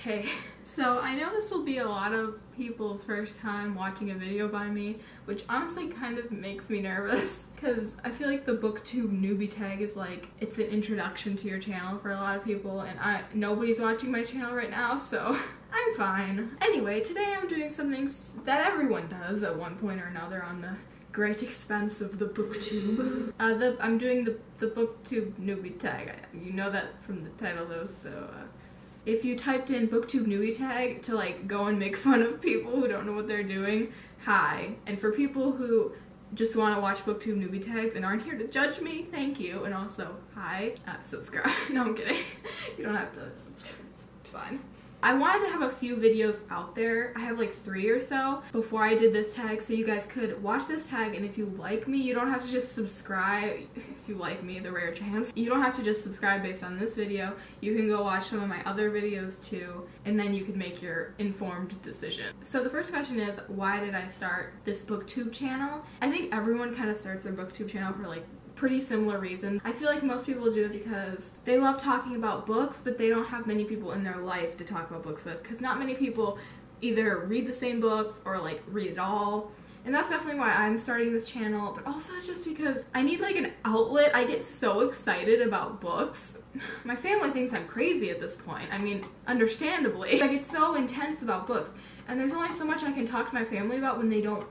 Okay, so I know this will be a lot of people's first time watching a video by me, which honestly kind of makes me nervous because I feel like the Booktube Newbie Tag is like, it's an introduction to your channel for a lot of people, and nobody's watching my channel right now, so I'm fine. Anyway, today I'm doing something that everyone does at one point or another on the great expense of the Booktube. I'm doing the Booktube Newbie Tag. You know that from the title though, so if you typed in Booktube Newbie Tag to like go and make fun of people who don't know what they're doing, hi. And for people who just want to watch Booktube Newbie Tags and aren't here to judge me, thank you. And also, hi. Subscribe. No, I'm kidding. You don't have to subscribe. It's fine. I wanted to have a few videos out there. I have like 3 or so before I did this tag, so you guys could watch this tag, and if you like me, you don't have to just subscribe. If you like me, the rare chance, you don't have to just subscribe based on this video. You can go watch some of my other videos too, and then you can make your informed decision. So the first question is, why did I start this Booktube channel? I think everyone kind of starts their Booktube channel for like pretty similar reasons. I feel like most people do it because they love talking about books, but they don't have many people in their life to talk about books with, because not many people either read the same books or like read it all. And that's definitely why I'm starting this channel, but also it's just because I need like an outlet. I get so excited about books. My family thinks I'm crazy at this point. I mean, understandably. I get so intense about books, and there's only so much I can talk to my family about when they don't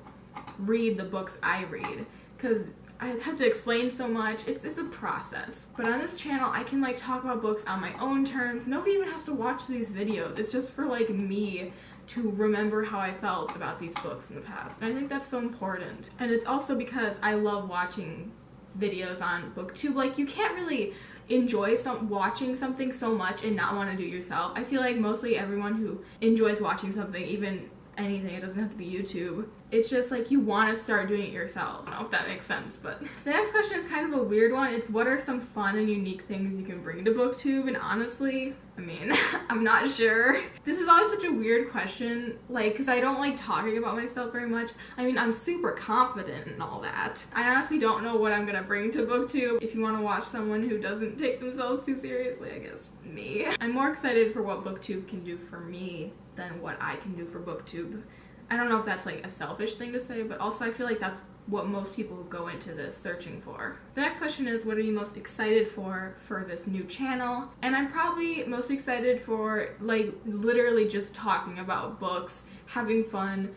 read the books I read, because I have to explain so much. It's a process. But on this channel, I can like talk about books on my own terms. Nobody even has to watch these videos. It's just for like me to remember how I felt about these books in the past. And I think that's so important. And it's also because I love watching videos on Booktube. Like, you can't really enjoy watching something so much and not want to do it yourself. I feel like mostly everyone who enjoys watching something, even anything, it doesn't have to be YouTube, it's just like you want to start doing it yourself. I don't know if that makes sense, but the next question is kind of a weird one. It's, what are some fun and unique things you can bring to Booktube? And honestly, I mean, I'm not sure. This is always such a weird question, like, because I don't like talking about myself very much. I mean, I'm super confident and all that. I honestly don't know what I'm gonna bring to Booktube. If you want to watch someone who doesn't take themselves too seriously, I guess me. I'm more excited for what Booktube can do for me than what I can do for Booktube. I don't know if that's like a selfish thing to say, but also I feel like that's what most people go into this searching for. The next question is, what are you most excited for this new channel? And I'm probably most excited for like literally just talking about books, having fun,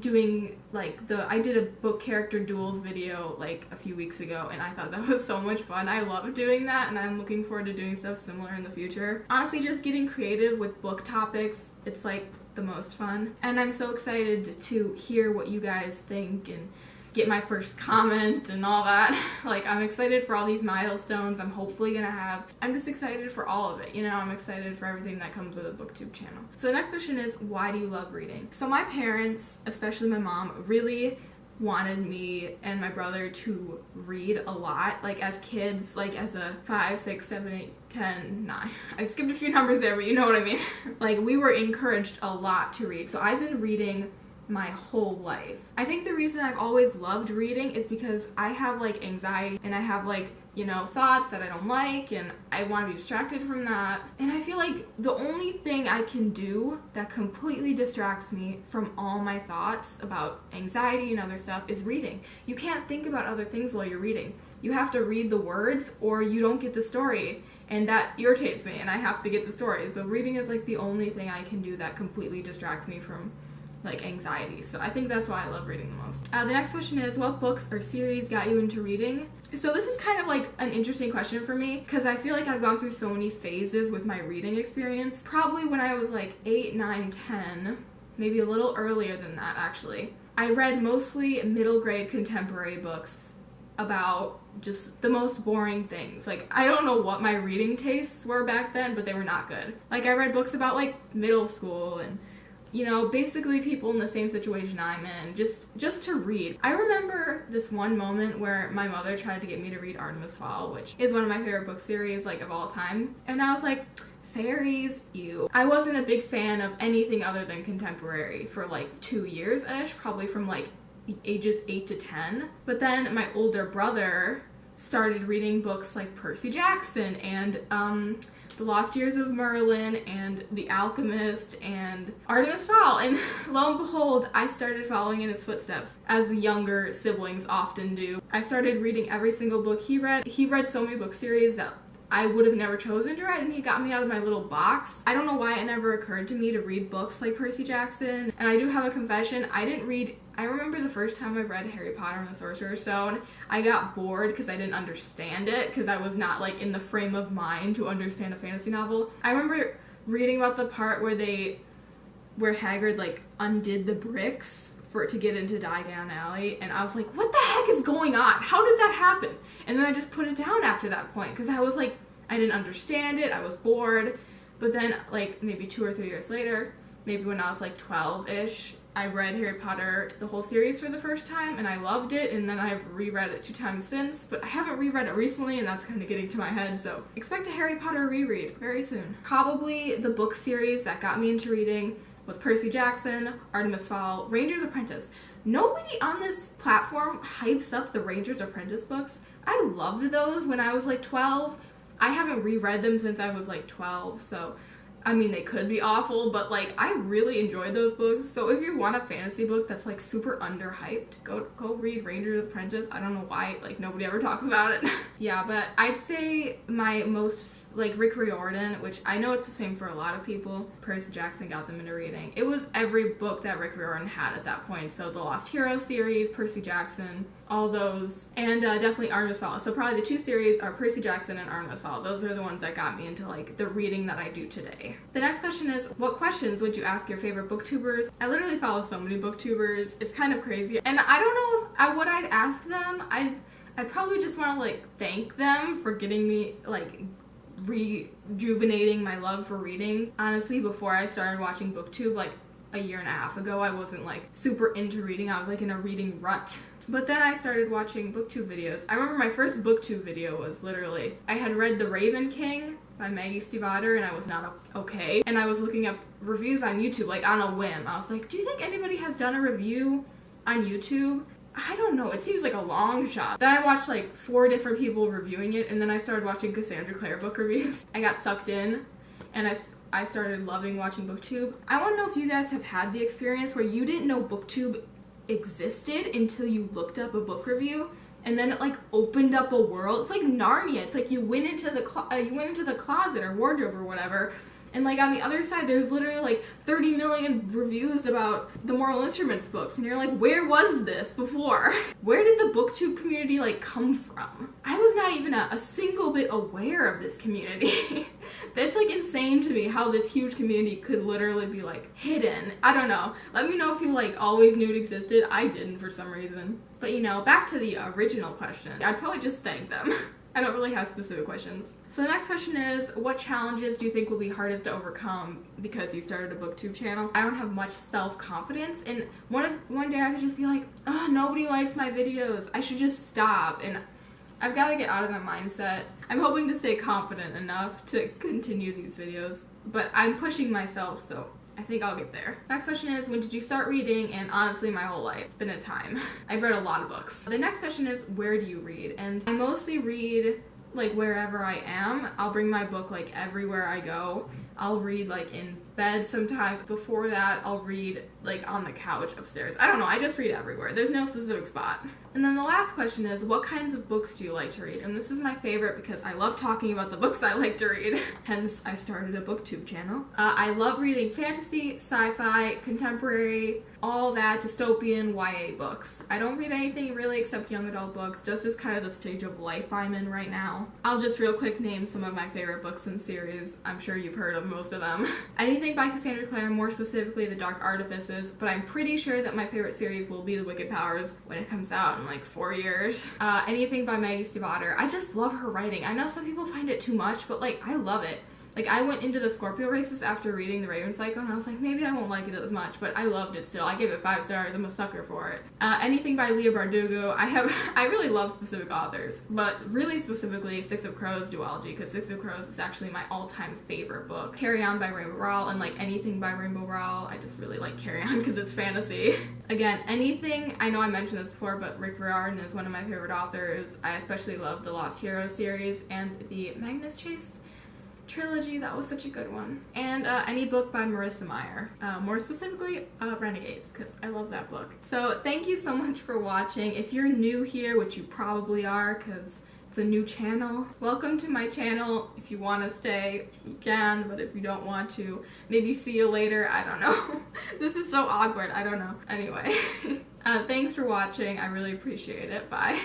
doing like I did a book character duels video like a few weeks ago, and I thought that was so much fun. I love doing that, and I'm looking forward to doing stuff similar in the future. Honestly, just getting creative with book topics, it's like the most fun. And I'm so excited to hear what you guys think and get my first comment and all that. Like, I'm excited for all these milestones I'm hopefully gonna have. I'm just excited for all of it, you know? I'm excited for everything that comes with a Booktube channel. So the next question is, why do you love reading? So my parents, especially my mom, really wanted me and my brother to read a lot, like as kids, like as a 5, 6, 7, 8, 10, 9. I skipped a few numbers there, but you know what I mean. Like, we were encouraged a lot to read, so I've been reading my whole life. I think the reason I've always loved reading is because I have like anxiety, and I have like, you know, thoughts that I don't like, and I want to be distracted from that. And I feel like the only thing I can do that completely distracts me from all my thoughts about anxiety and other stuff is reading. You can't think about other things while you're reading. You have to read the words or you don't get the story, and that irritates me, and I have to get the story. So reading is like the only thing I can do that completely distracts me from like anxiety. So I think that's why I love reading the most. The next question is, what books or series got you into reading? So this is kind of like an interesting question for me, because I feel like I've gone through so many phases with my reading experience. Probably when I was like 8, 9, 10, maybe a little earlier than that actually, I read mostly middle grade contemporary books about just the most boring things. Like, I don't know what my reading tastes were back then, but they were not good. Like, I read books about like middle school and, you know, basically people in the same situation I'm in, just to read. I remember this one moment where my mother tried to get me to read Artemis Fowl, which is one of my favorite book series like of all time, and I was like, fairies, ew. I wasn't a big fan of anything other than contemporary for like 2 years-ish, probably from like ages 8 to 10. But then my older brother started reading books like Percy Jackson and The Lost Years of Merlin and The Alchemist and Artemis Fowl, and lo and behold, I started following in his footsteps, as the younger siblings often do. I started reading every single book he read. He read so many book series that I would have never chosen to read, and he got me out of my little box. I don't know why it never occurred to me to read books like Percy Jackson. And I do have a confession, I remember the first time I read Harry Potter and the Sorcerer's Stone, I got bored because I didn't understand it, because I was not like in the frame of mind to understand a fantasy novel. I remember reading about the part where Hagrid like undid the bricks for it to get into Diagon Alley, and I was like, what the heck is going on? How did that happen? And then I just put it down after that point, because I was like, I didn't understand it, I was bored. But then like maybe 2 or 3 years later, maybe when I was like 12-ish, I read Harry Potter, the whole series, for the first time, and I loved it, and then I've reread it 2 times since, but I haven't reread it recently, and that's kind of getting to my head, so expect a Harry Potter reread very soon. Probably the book series that got me into reading was Percy Jackson, Artemis Fowl, Ranger's Apprentice. Nobody on this platform hypes up the Ranger's Apprentice books. I loved those when I was like 12. I haven't reread them since I was like 12, so I mean, they could be awful, but like I really enjoyed those books. So if you want a fantasy book that's like super underhyped, go read Ranger's Apprentice. I don't know why like nobody ever talks about it. Yeah, but I'd say my most like Rick Riordan, which I know it's the same for a lot of people. Percy Jackson got them into reading. It was every book that Rick Riordan had at that point. So the Lost Hero series, Percy Jackson, all those, and definitely Artemis Fowl. So probably the 2 series are Percy Jackson and Artemis Fowl. Those are the ones that got me into like the reading that I do today. The next question is, what questions would you ask your favorite booktubers? I literally follow so many booktubers. It's kind of crazy. And I don't know what I'd ask them. I'd probably just want to like thank them for getting me like rejuvenating my love for reading. Honestly, before I started watching Booktube like a year and a half ago, I wasn't like super into reading. I was like in a reading rut. But then I started watching Booktube videos. I remember my first Booktube video was literally, I had read The Raven King by Maggie Stiefvater and I was not okay. And I was looking up reviews on YouTube like on a whim. I was like, do you think anybody has done a review on YouTube? I don't know, it seems like a long shot. Then I watched like 4 different people reviewing it, and then I started watching Cassandra Clare book reviews. I got sucked in, and I started loving watching Booktube. I want to know if you guys have had the experience where you didn't know Booktube existed until you looked up a book review, and then it like opened up a world. It's like Narnia. It's like you went into the closet or wardrobe or whatever, and like on the other side there's literally like 30 million reviews about the Moral Instruments books, and you're like, where was this before? Where did the Booktube community like come from? I was not even a single bit aware of this community. That's like insane to me how this huge community could literally be like hidden. I don't know. Let me know if you like always knew it existed. I didn't for some reason. But you know, back to the original question. I'd probably just thank them. I don't really have specific questions. So the next question is, what challenges do you think will be hardest to overcome because you started a Booktube channel? I don't have much self-confidence, and one day I could just be like, oh, nobody likes my videos. I should just stop, and I've got to get out of that mindset. I'm hoping to stay confident enough to continue these videos, but I'm pushing myself, so I think I'll get there. Next question is, when did you start reading? And honestly, my whole life. It's been a time. I've read a lot of books. The next question is, where do you read? And I mostly read like wherever I am. I'll bring my book like everywhere I go. I'll read like in bed sometimes. Before that, I'll read like on the couch upstairs. I don't know, I just read everywhere. There's no specific spot. And then the last question is, what kinds of books do you like to read? And this is my favorite because I love talking about the books I like to read. Hence, I started a Booktube channel. I love reading fantasy, sci-fi, contemporary, all that, dystopian, YA books. I don't read anything really except young adult books, just as kind of the stage of life I'm in right now. I'll just real quick name some of my favorite books in series. I'm sure you've heard of most of them. Anything by Cassandra Clare, more specifically The Dark Artifices, but I'm pretty sure that my favorite series will be The Wicked Powers when it comes out in like 4 years. Anything by Maggie Stiefvater. I just love her writing. I know some people find it too much, but like I love it. Like, I went into the Scorpio races after reading the Raven Cycle, and I was like, maybe I won't like it as much, but I loved it still. I gave it 5 stars. I'm a sucker for it. Anything by Leah Bardugo. I really love specific authors, but really specifically Six of Crows duology, because Six of Crows is actually my all-time favorite book. Carry On by Rainbow Rowell, and like anything by Rainbow Rowell. I just really like Carry On because it's fantasy. Again, anything, I know I mentioned this before, but Rick Riordan is one of my favorite authors. I especially love the Lost Heroes series and the Magnus Chase trilogy. That was such a good one. And any book by Marissa Meyer. More specifically, Renegades, because I love that book. So thank you so much for watching. If you're new here, which you probably are, because it's a new channel, welcome to my channel. If you want to stay, you can, but if you don't want to, maybe see you later. I don't know. This is so awkward. I don't know. Anyway, thanks for watching. I really appreciate it. Bye.